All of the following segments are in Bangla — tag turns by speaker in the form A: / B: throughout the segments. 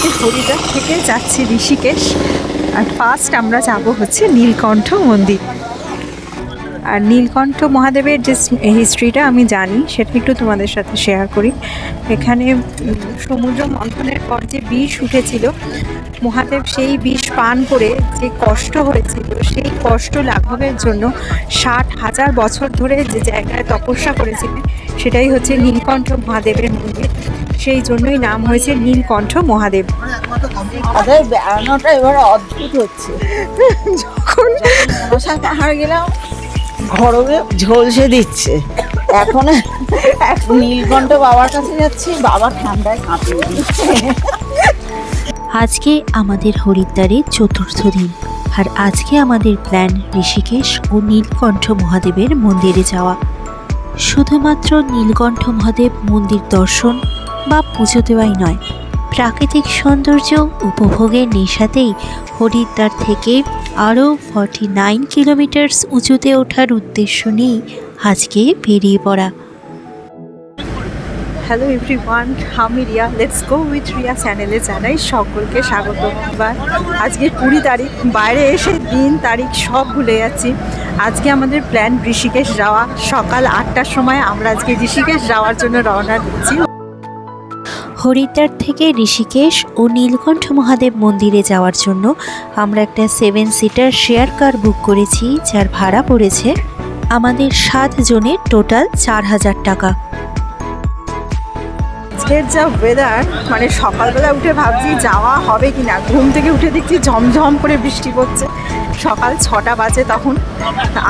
A: আজকে হরিদ্বার থেকে যাচ্ছি ঋষিকেশ। আর ফার্স্ট আমরা যাব হচ্ছে নীলকণ্ঠ মন্দির। আর নীলকণ্ঠ মহাদেবের যে হিস্ট্রিটা আমি জানি সেটা একটু তোমাদের সাথে শেয়ার করি। এখানে সমুদ্র মন্থনের পর যে বিষ উঠেছিল, মহাদেব সেই বিষ পান করে যে কষ্ট হয়েছিল, সেই কষ্ট লাঘবের জন্য 60,000 বছর ধরে যে জায়গায় তপস্যা করেছিলেন সেটাই হচ্ছে নীলকণ্ঠ মহাদেবের মন্দির। সেই জন্যই নাম হয়েছে নীলকণ্ঠ মহাদেব।
B: বেড়ানোটা এবার অদ্ভুত হচ্ছে।
A: যখন
B: পাহাড় গেলাম গরমে ঝলসে দিচ্ছে, এখন নীলকণ্ঠ বাবার কাছে যাচ্ছি, বাবা ঠান্ডায় কাঁপিয়ে দিচ্ছে।
C: আজকে আমাদের হরিদ্বারের চতুর্থ দিন, আর আজকে আমাদের প্ল্যান ঋষিকেশ ও নীলকণ্ঠ মহাদেবের মন্দিরে যাওয়া। শুধুমাত্র নীলকণ্ঠ মহাদেব মন্দির দর্শন বা পুজো দেওয়াই নয়, প্রাকৃতিক সৌন্দর্য উপভোগের নেশাতেই হরিদ্বার থেকে আরও 49 কিলোমিটার উঁচুতে ওঠার উদ্দেশ্য নিয়ে আজকে বেরিয়ে পড়া।
A: হ্যালো এভরিওয়ান, আমি Riya. Let's go with Riya চ্যানেলে জানাই সকলকে স্বাগত। আজকে 20 তারিখ, বাইরে এসে দিন তারিখ সব ভুলে যাচ্ছি। আজকে আমাদের প্ল্যান ঋষিকেশ যাওয়া। সকাল 8টার সময় আমরা আজকে ঋষিকেশ যাওয়ার জন্য রওনা দিচ্ছি।
C: হরিদ্বার থেকে ঋষিকেশ ও নীলকণ্ঠ মহাদেব মন্দিরে যাওয়ার জন্য আমরা একটা 7 সিটার শেয়ার কার বুক করেছি, যার ভাড়া পড়েছে আমাদের 7 জনের টোটাল 4,000 টাকা।
A: আজকের যা ওয়েদার, মানে সকালবেলা উঠে ভাবছি যাওয়া হবে কি না, ঘুম থেকে উঠে দেখছি ঝমঝম করে বৃষ্টি পড়ছে। সকাল 6টা বাজে, তখন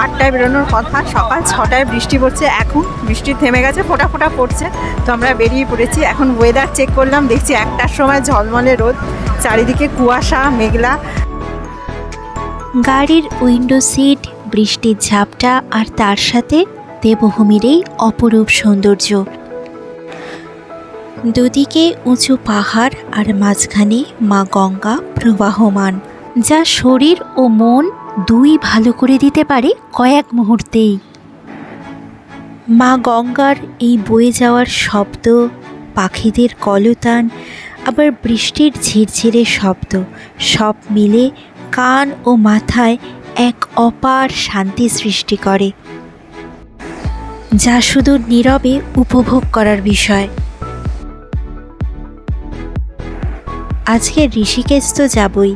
A: 8টায় বেরোনোর কথা, সকাল 6টায় বৃষ্টি পড়ছে। এখন বৃষ্টি থেমে গেছে, ফোঁটা ফোঁটা পড়ছে। তো আমরা বেরিয়ে পড়েছি। এখন ওয়েদার চেক করলাম, দেখছি 1টার সময় ঝলমলে রোদ, চারিদিকে কুয়াশা মেঘলা।
C: গাড়ির উইন্ডো সিট, বৃষ্টির ঝাপটা, আর তার সাথে দেবভূমির এই অপরূপ সৌন্দর্য। দুদিকে উঁচু পাহাড় আর মাঝখানে মা গঙ্গা প্রবাহমান, যা শরীর ও মন দুই ভালো করে দিতে পারে কয়েক মুহূর্তেই। মা গঙ্গার এই বয়ে যাওয়ার শব্দ, পাখিদের কলতান, আবার বৃষ্টির ঝিরঝিরে শব্দ, সব মিলে কান ও মাথায় এক অপার শান্তি সৃষ্টি করে, যা শুধু নীরবে উপভোগ করার বিষয়। আজকে ঋষিকেশ তো যাবই,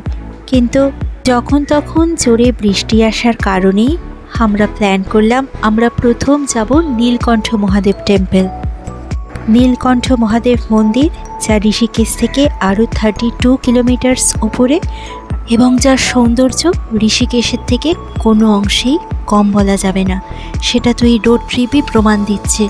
C: কিন্তু যখন তখন জোরে বৃষ্টি আসার কারণেই আমরা প্ল্যান করলাম আমরা প্রথম যাব নীলকণ্ঠ মহাদেব টেম্পল। নীলকণ্ঠ মহাদেব মন্দির, যা ঋষিকেশ থেকে আরও 32 কিলোমিটার উপরে, এবং যার সৌন্দর্য ঋষিকেশের থেকে কোনো অংশেই কম বলা যাবে না। সেটা তো এই রোড ট্রিপই প্রমাণ দিচ্ছে।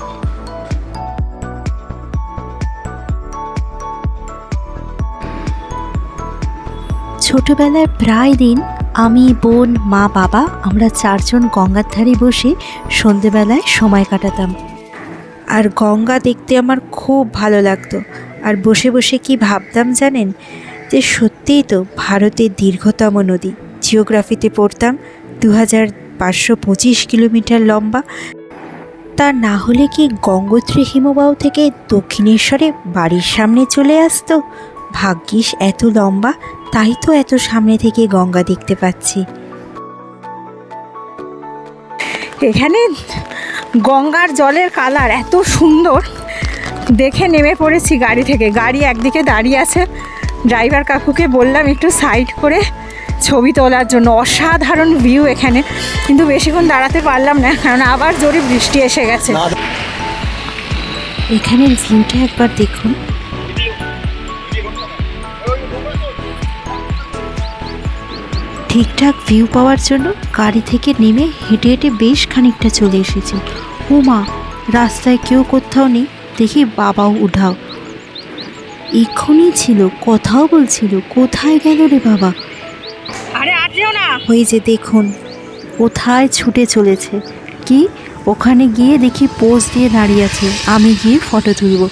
C: ছোটবেলায় প্রায় দিন আমি, বোন, মা, বাবা আমরা 4 জন গঙ্গার ধারে বসে সন্ধেবেলায় সময় কাটাতাম। আর গঙ্গা দেখতে আমার খুব ভালো লাগতো। আর বসে বসে কি ভাবতাম জানেন, যে সত্যিই তো ভারতের দীর্ঘতম নদী। জিওগ্রাফিতে পড়তাম 2525 কিলোমিটার লম্বা। তা না হলে কি গঙ্গোত্রী হিমবাহ থেকে দক্ষিণেশ্বরে বাড়ির সামনে চলে আসতো? ভাগ্যিস এত লম্বা, তাই তো এত সামনে থেকে গঙ্গা দেখতে পাচ্ছি।
A: এখানে গঙ্গার জলের কালার এত সুন্দর, দেখে নেমে পড়েছি গাড়ি থেকে। গাড়ি একদিকে দাঁড়িয়ে আছে, ড্রাইভার কাকুকে বললাম একটু সাইড করে ছবি তোলার জন্য। অসাধারণ ভিউ এখানে, কিন্তু বেশিক্ষণ দাঁড়াতে পারলাম না, কারণ আবার জোরে বৃষ্টি এসে গেছে।
C: এখানের ভিউটা একবার দেখুন। ঠিকঠাক ভিউ পাওয়ার জন্য গাড়ি থেকে নেমে হেঁটে হেঁটে বেশ খানিকটা চলে এসেছি। ও মা, রাস্তায় কেউ কোথাও নেই, দেখি বাবাও উঠাও। এক্ষুনি ছিল, কথাও বলছিল, কোথায় গেল রে বাবা?
A: আরে আটলেও না।
C: ওই যে দেখুন কোথায় ছুটে চলেছে। কি, ওখানে গিয়ে দেখি পোজ দিয়ে দাঁড়িয়ে আছে, আমি গিয়ে ফটো তুলব।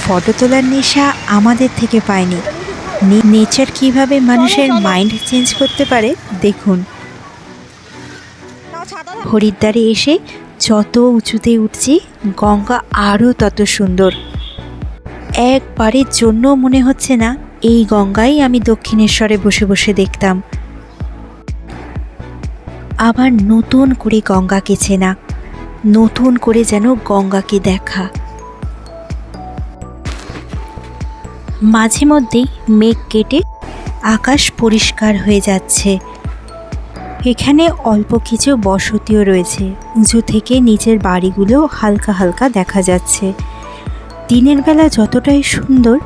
C: ফটো তোলার নেশা আমাদের থেকে পায়নি। নেচার কিভাবে মানুষের মাইন্ড চেঞ্জ করতে পারে দেখুন। হরিদ্বারে এসে যত উঁচুতে উঠছি গঙ্গা আরও তত সুন্দর। একবারের জন্য মনে হচ্ছে না এই গঙ্গাই আমি দক্ষিণেশ্বরে বসে বসে দেখতাম। আবার নতুন করে গঙ্গাকে চেনা, নতুন করে যেন গঙ্গাকে দেখা। মাঝে মধ্যেই মেঘ কেটে আকাশ পরিষ্কার হয়ে যাচ্ছে। এখানে অল্প কিছু বসতিও রয়েছে, উঁচু থেকে নিচের বাড়িগুলো হালকা হালকা দেখা যাচ্ছে। দিনের বেলা যতটাই সুন্দর,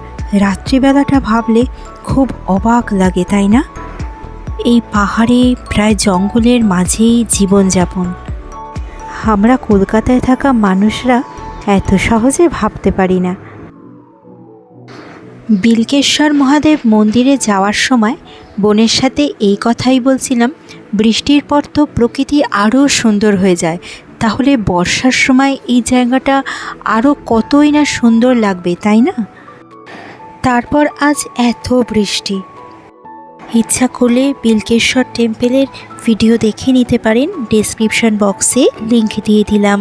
C: রাত্রিবেলাটা ভাবলে খুব অবাক লাগে, তাই না? এই পাহাড়ে প্রায় জঙ্গলের মাঝেই জীবনযাপন। আমরা কলকাতায় থাকা মানুষরা এত সহজে ভাবতে পারি না। বিলকেশ্বর মহাদেব মন্দিরে যাওয়ার সময় বোনের সাথে এই কথাই বলছিলাম, বৃষ্টির পর তো প্রকৃতি আরও সুন্দর হয়ে যায়, তাহলে বর্ষার সময় এই জায়গাটা আরও কতই না সুন্দর লাগবে, তাই না? তারপর আজ এত বৃষ্টি। ইচ্ছা করলে বিলকেশ্বর টেম্পেলের ভিডিও দেখে নিতে পারেন, ডেসক্রিপশন বক্সে লিংক দিয়ে দিলাম।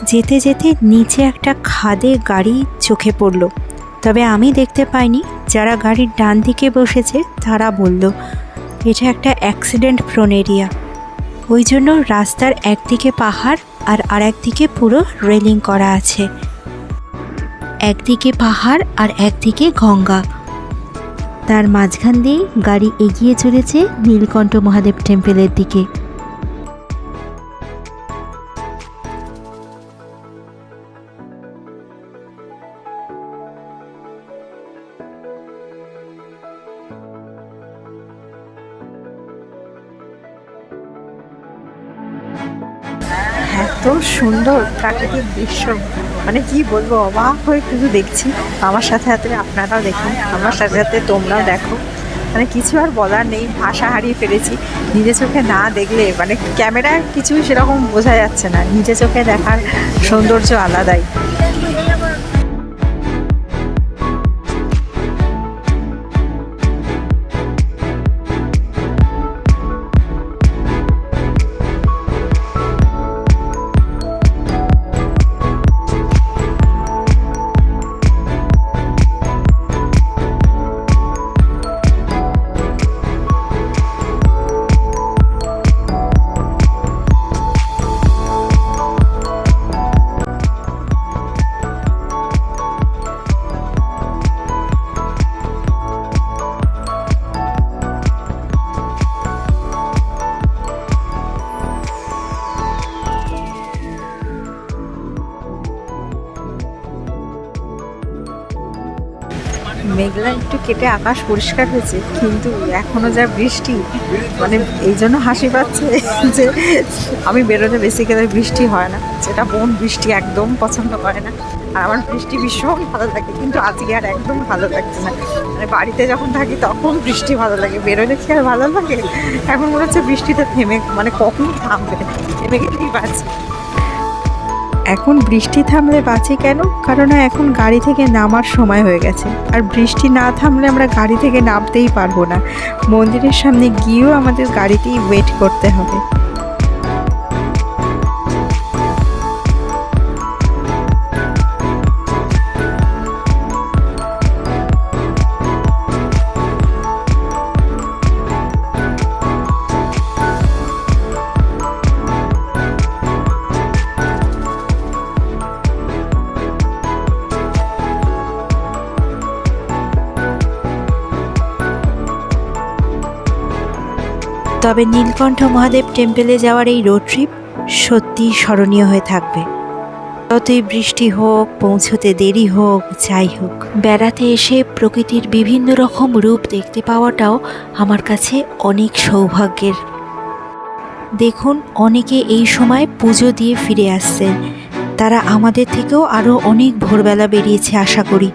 C: যেতে যেতে নিচে একটা খাদে গাড়ি চোখে পড়ল, তবে আমি দেখতে পাইনি। যারা গাড়ির ডান দিকে বসেছে তারা বলল এটা একটা অ্যাক্সিডেন্ট প্রোন এরিয়া, ওই জন্য রাস্তার একদিকে পাহাড় আর আরেকদিকে পুরো রেলিং করা আছে। একদিকে পাহাড় আর একদিকে গঙ্গা, তার মাঝখান দিয়ে গাড়ি এগিয়ে চলেছে নীলকণ্ঠ মহাদেব টেম্পেলের দিকে।
A: এত সুন্দর প্রাকৃতিক দৃশ্য, মানে কি বলবো, অবাক হয়ে শুধু দেখছি। আমার সাথে সাথে আপনারাও দেখুন, আমার সাথে সাথে তোমরাও দেখো। মানে কিছু আর বলার নেই, ভাষা হারিয়ে ফেলেছি। নিজে চোখে না দেখলে, মানে ক্যামেরায় কিছু সেরকম বোঝা যাচ্ছে না, নিজে চোখে দেখার সৌন্দর্য আলাদাই। মেঘলা একটু কেটে আকাশ পরিষ্কার হয়েছে, কিন্তু এখনো যা বৃষ্টি, মানে এই জন্য হাসি পাচ্ছে যে আমি বেরোলে বেসিক্যালি বৃষ্টি হয় না, যেটা বোন বৃষ্টি একদম পছন্দ করে না, আর আমার বৃষ্টি ভীষণ ভালো লাগে। কিন্তু আজকে আর একদম ভালো লাগছে না, মানে বাড়িতে যখন থাকি তখন বৃষ্টি ভালো লাগে, বেরোলে কি আর ভালো লাগে? এখন মনে হচ্ছে বৃষ্টিতে থেমে, মানে কখন থামবে, থেমে গেলেই বাঁচি। এখন বৃষ্টি থামলে বাঁচি কেন? কারণ এখন গাড়ি থেকে নামার সময় হয়ে গেছে, আর বৃষ্টি না থামলে আমরা গাড়ি থেকে নামতেই পারবো না। মন্দিরের সামনে গিয়েও আমাদের গাড়িতেই ওয়েট করতে হবে।
C: তবে নীলকণ্ঠ মহাদেব টেম্পেলে যাওয়ার এই রোড ট্রিপ সত্যিই স্মরণীয় হয়ে থাকবে। যতই বৃষ্টি হোক, পৌঁছতে দেরি হোক, যাই হোক, বেড়াতে এসে প্রকৃতির বিভিন্ন রকম রূপ দেখতে পাওয়াটাও আমার কাছে অনেক সৌভাগ্যের। দেখুন, অনেকে এই সময় পুজো দিয়ে ফিরে আসছে, তারা আমাদের থেকেও আরও অনেক ভোরবেলা বেরিয়েছে আশা করি।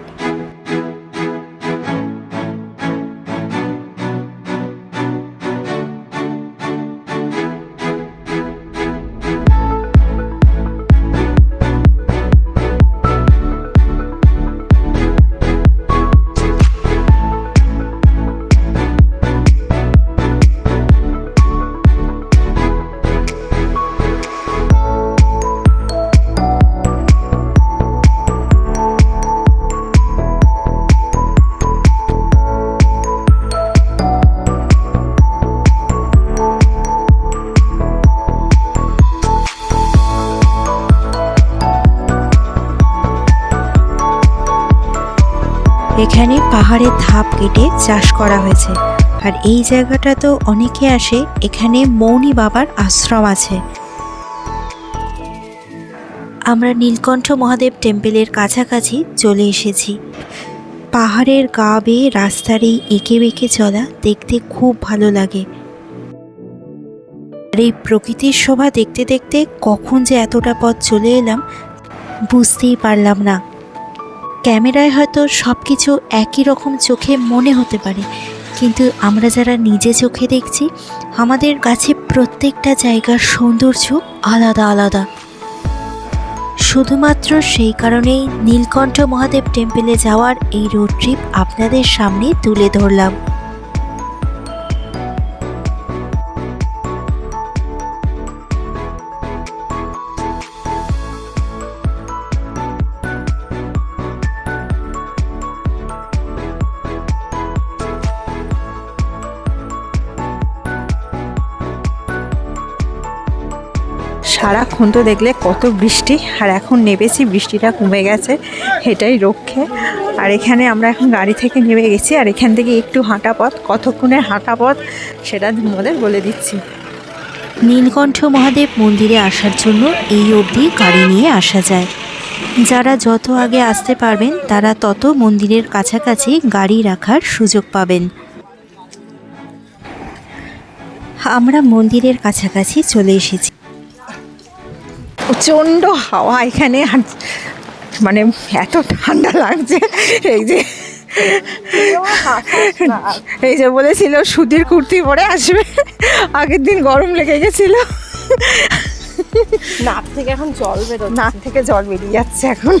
C: এখানে পাহাড়ের ধাপ কেটে চাষ করা হয়েছে। আর এই জায়গাটা তো অনেকে আসে, এখানে মৌনি বাবার আশ্রম আছে। আমরা নীলকণ্ঠ মহাদেব টেম্পেলের কাছাকাছি চলে এসেছি। পাহাড়ের গা বেয়ে রাস্তার এই এঁকে বেঁকে চলা দেখতে খুব ভালো লাগে। আর এই প্রকৃতির শোভা দেখতে দেখতে কখন যে এতটা পথ চলে এলাম বুঝতেই পারলাম না। ক্যামেরায় হয়তো সব কিছু একই রকম চোখে মনে হতে পারে, কিন্তু আমরা যারা নিজে চোখে দেখছি আমাদের কাছে প্রত্যেকটা জায়গার সৌন্দর্য আলাদা আলাদা। শুধুমাত্র সেই কারণেই নীলকণ্ঠ মহাদেব টেম্পেলে যাওয়ার এই রোড ট্রিপ আপনাদের সামনে তুলে ধরলাম।
A: সারাক্ষণ তো দেখলে কত বৃষ্টি, আর এখন নেমেছি, বৃষ্টিটা কমে গেছে, এটাই রক্ষে। আর এখানে আমরা এখন গাড়ি থেকে নেমে গেছি, আর এখান থেকে একটু হাঁটা পথ, কতক্ষণের হাঁটা পথ সেটা তোমাদের বলে দিচ্ছি।
C: নীলকণ্ঠ মহাদেব মন্দিরে আসার জন্য এই অবধি গাড়ি নিয়ে আসা যায়। যারা যত আগে আসতে পারবেন তারা তত মন্দিরের কাছাকাছি গাড়ি রাখার সুযোগ পাবেন। আমরা মন্দিরের কাছাকাছি চলে এসেছি।
A: প্রচণ্ড হাওয়া এখানে, আর মানে এত ঠান্ডা লাগছে। এই যে বলেছিল সুতির কুর্তি পরে আসবে, আগের দিন গরম লেগে গেছিল,
B: নাক থেকে এখন জল বেরোচ্ছে।
A: নাক থেকে জল বেরিয়ে যাচ্ছে এখন।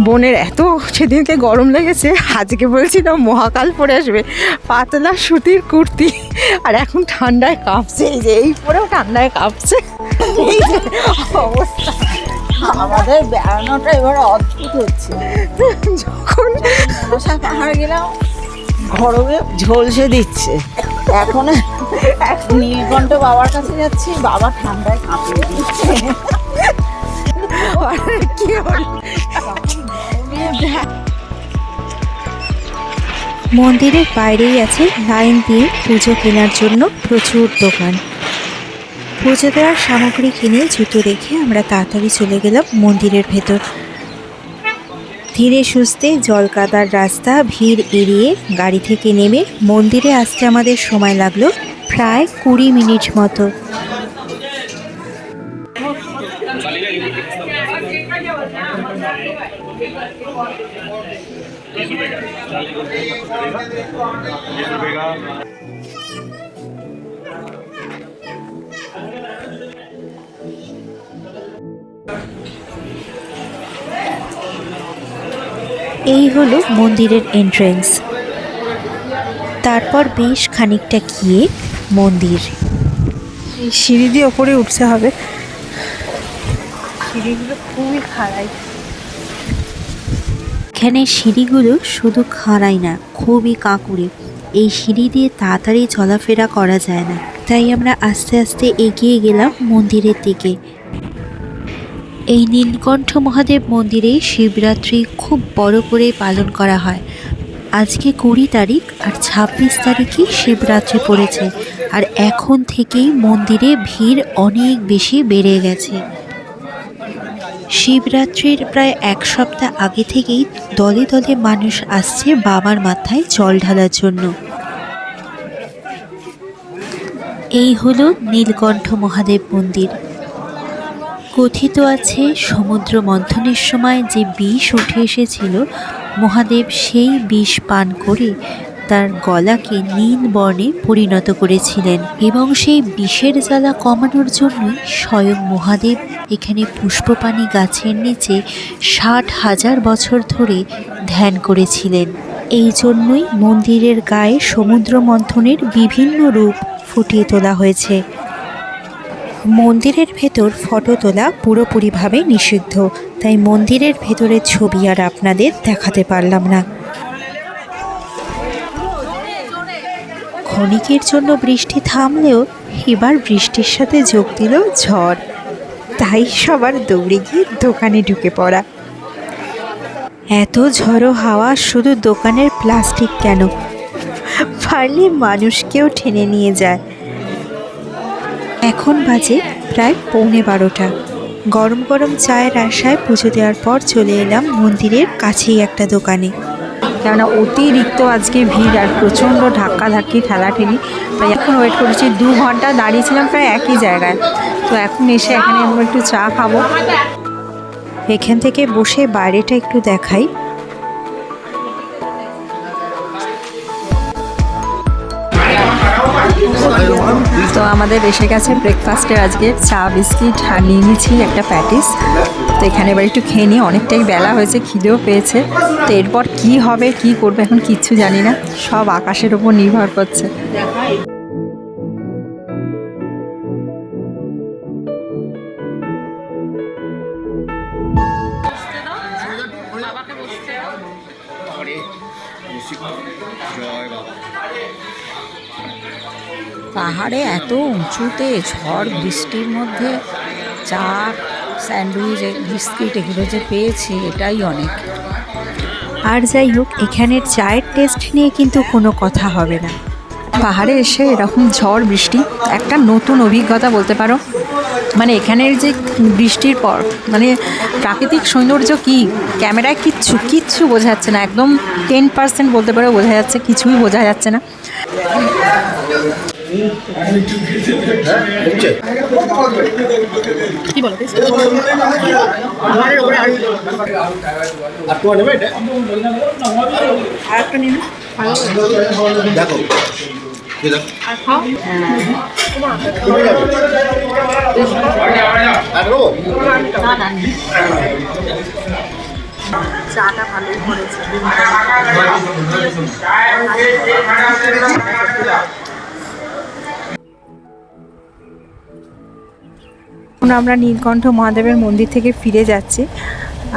A: বোনের এত সেদিনকে গরম লেগেছে, আজকে বলছিল মহাকাল পরে আসবে, পাতলা সুতির কুর্তি, আর এখন ঠান্ডায় কাঁপছে। এই যে এই পরেও ঠান্ডায় কাঁপছে। এই যে অবস্থা,
B: আমাদের বেড়ানোটা এবার অদ্ভুত হচ্ছে।
A: যখন
B: পাহাড় গেলাম গরমে ঝলসে দিচ্ছে। এখন নীলকণ্ঠ বাবার কাছে যাচ্ছি, বাবা ঠান্ডায় কাঁপিয়ে দিচ্ছে।
A: কি হল?
C: মন্দিরের বাইরেই আছে লাইন দিয়ে পুজো কেনার জন্য প্রচুর দোকান। পুজো দেওয়ার সামগ্রী কিনে জুতো রেখে আমরা তাড়াতাড়ি চলে গেলাম মন্দিরের ভেতর। ধীরে সুস্থে জল কাদার রাস্তা ভিড় এড়িয়ে গাড়ি থেকে নেমে মন্দিরে আসতে আমাদের সময় লাগলো প্রায় 20 মিনিট মতো। এই হলো মন্দিরের এন্ট্রেন্স। তারপর বেশ খানিকটা গিয়ে মন্দির।
A: সিঁড়ি দিয়ে ওপরে উঠতে হবে, সিঁড়িগুলো খুবই খাড়াই।
C: এখানে সিঁড়িগুলো শুধু খাড়াই না, খুবই কাঁকুড়ে। এই সিঁড়ি দিয়ে তাড়াতাড়ি চলাফেরা করা যায় না, তাই আমরা আস্তে আস্তে এগিয়ে গেলাম মন্দিরের দিকে। এই নীলকণ্ঠ মহাদেব মন্দিরে শিবরাত্রি খুব বড় করে পালন করা হয়। আজকে 20 তারিখ আর 26 তারিখই শিবরাত্রি পড়েছে, আর এখন থেকেই মন্দিরে ভিড় অনেক বেশি বেড়ে গেছে। শিবরাত্রির প্রায় 1 সপ্তাহ আগে থেকেই দলে দলে মানুষ আসছে বাবার মাথায় জল ঢালার জন্য। এই হলো নীলকণ্ঠ মহাদেব মন্দির। কথিত আছে সমুদ্র মন্থনের সময় যে বিষ উঠে এসেছিল, মহাদেব সেই বিষ পান করে তার গলাকে নীল বর্ণে পরিণত করেছিলেন, এবং সেই বিষের জ্বালা কমানোর জন্যই স্বয়ং মহাদেব এখানে পুষ্পপাণি গাছের নিচে 60,000 বছর ধরে ধ্যান করেছিলেন। এই জন্যই মন্দিরের গায়ে সমুদ্র মন্থনের বিভিন্ন রূপ ফুটিয়ে তোলা হয়েছে। মন্দিরের ভেতর ফটো তোলা পুরোপুরিভাবে নিষিদ্ধ, তাই মন্দিরের ভেতরের ছবি আর আপনাদের দেখাতে পারলাম না। ক্ষণিকের জন্য বৃষ্টি থামলেও এবার বৃষ্টির সাথে যোগ দিল ঝড়, তাই সবার দৌড়ে গিয়ে দোকানে ঢুকে পড়া। এত ঝড়ো হাওয়া, শুধু দোকানের প্লাস্টিক কেন, পারলে মানুষকেও টেনে নিয়ে যায়। এখন বাজে প্রায় 11:15। গরম গরম চায়ের আশায় পুজো দেওয়ার পর চলে এলাম মন্দিরের কাছেই একটা দোকানে।
A: কেননা অতিরিক্ত আজকে ভিড় আর প্রচণ্ড ধাক্কাধাক্কি ঠেলাঠেলি, তাই এখন ওয়েট করেছি। 2 ঘন্টা দাঁড়িয়েছিলাম প্রায় একই জায়গায়। তো এখন এসে এখানে আমরা একটু চা খাবো।
C: এখান থেকে বসে বাইরেটা একটু দেখাই।
A: তো আমাদের এসে গেছে ব্রেকফাস্টের আজকে চা বিস্কিট, আর নিয়ে নিয়েছি একটা প্যাটিস। তো এখানে এবার একটু খেয়ে নিই, অনেকটাই বেলা হয়েছে, খিদেও পেয়েছে। তো এরপর কি হবে কি করবে এখন কিচ্ছু জানি না, সব আকাশের ওপর নির্ভর করছে।
B: পাহাড়ে এত উঁচুতে ঝড় বৃষ্টির মধ্যে চা, স্যান্ডউইচ, বিস্কিট এগুলো যে পেয়েছি এটাই অনেক।
C: আর যাই হোক, এখানের চায়ের টেস্ট নিয়ে কিন্তু কোনো কথা হবে না।
A: পাহাড়ে এসে এরকম ঝড় বৃষ্টি একটা নতুন অভিজ্ঞতা বলতে পারো। মানে এখানের যে বৃষ্টির পর মানে প্রাকৃতিক সৌন্দর্য কি ক্যামেরায় কিচ্ছু বোঝা যাচ্ছে না, একদম 10% বলতে পারো বোঝা যাচ্ছে, কিছুই বোঝা যাচ্ছে না।
D: কি বলো
E: দেখো
B: চাটা ভালোই করেছে।
A: এখন আমরা নীলকণ্ঠ মহাদেবের মন্দির থেকে ফিরে যাচ্ছি।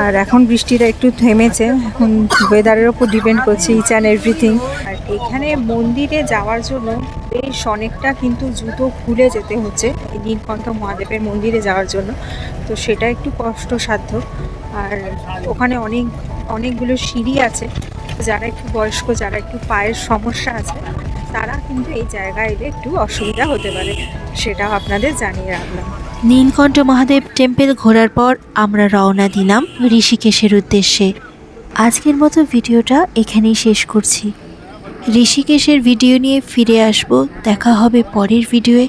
A: আর এখন বৃষ্টিটা একটু থেমেছে, এখন ওয়েদারের ওপর ডিপেন্ড করছে ইচ অ্যান্ড এভরিথিং। আর এখানে মন্দিরে যাওয়ার জন্য বেশ অনেকটা কিন্তু জুতো খুলে যেতে হচ্ছে এই নীলকণ্ঠ মহাদেবের মন্দিরে যাওয়ার জন্য। তো সেটা একটু কষ্টসাধ্য। আর ওখানে অনেকগুলো সিঁড়ি আছে। যারা একটু বয়স্ক, যারা একটু পায়ের সমস্যা আছে, তারা কিন্তু এই জায়গায় এলে একটু অসুবিধা হতে পারে, সেটাও আপনাদের জানিয়ে রাখলাম।
C: নীলকণ্ঠ মহাদেব টেম্পল ঘোরার পর আমরা রওনা দিলাম ঋষিকেশের উদ্দেশ্যে। আজকের মতো ভিডিওটা এখানেই শেষ করছি। ঋষিকেশের ভিডিও নিয়ে ফিরে আসব। দেখা হবে পরের ভিডিওয়ে।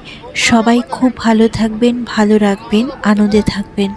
C: সবাই খুব ভালো থাকবেন, ভালো রাখবেন, আনন্দে থাকবেন।